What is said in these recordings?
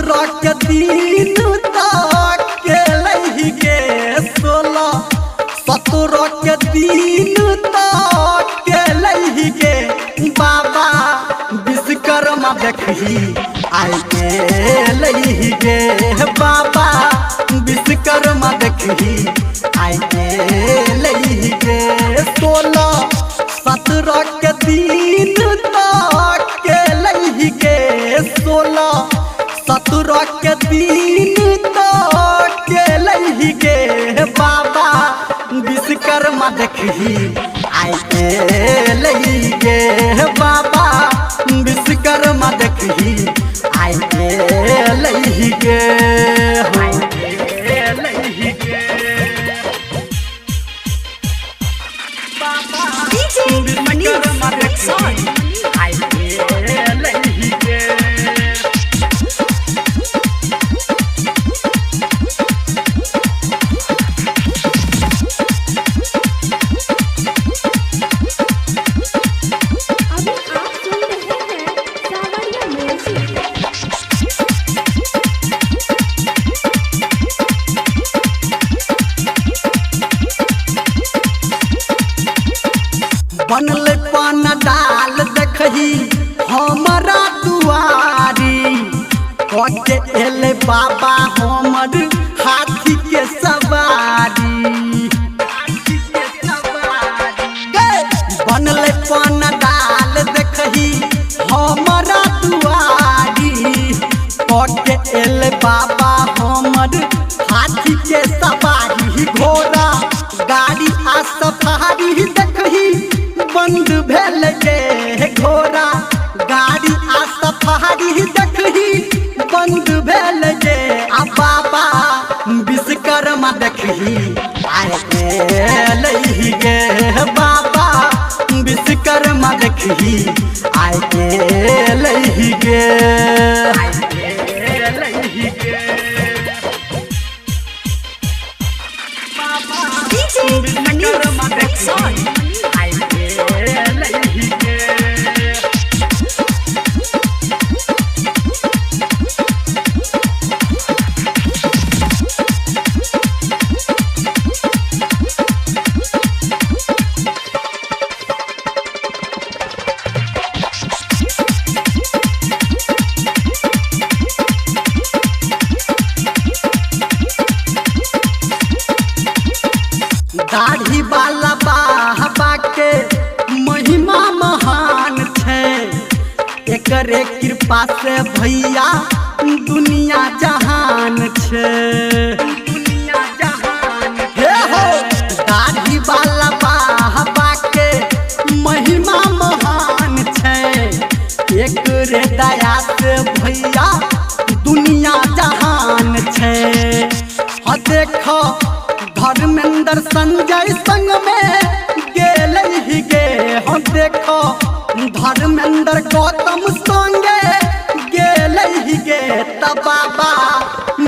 17 के दिन तक के लही गे 17 के दिन तक के लही गे बाबा विश्वकर्मा देखी आई के लही गे बाबा विश्वकर्मा देखी आई के लही गे 17 के दिन तक के लही गे 17 के दिन तक के लही गे बाबा विश्वकर्मा देखी आई के लही गे बाबा विश्वकर्मा देखी आई के लही गे विश्वकर्मा देखी आई के लही गे बनल पान डाल देखही हमारा दुआरी कटे एले बाबा हमर हाथी के सवारी बनल पान डाल देखही हमारा दुआरी कटे एले बाबा हमर हाथी के सवारी घोड़ा गाड़ी आ सफारी देखही बंद भेल गे घोड़ा गाड़ी आ सफारी देखही बंद भेल गे आ बाबा विश्वकर्मा देखही आए के लही गे बाबा विश्वकर्मा देखही आए के लही गे विश्वकर्मा देखही दाढ़ी वाला बाबा के महिमा महान छे एकरे कृपा से भैया दुनिया जहान छे हे हो दाढ़ी वाला बाबा के महिमा महान छे एकरे दया से भैया दुनिया जहान छे ह देखो धर्मेंद्र संजय संग में गेल ही गे हम देखो धर्मेंद्र गौतम संगे गेल ही गे तब बाबा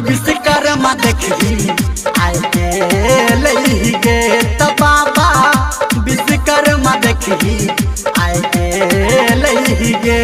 विश्वकर्मा देखी आए गेल ही गे तब बाबा विश्वकर्मा देखी आए गेल ही गे।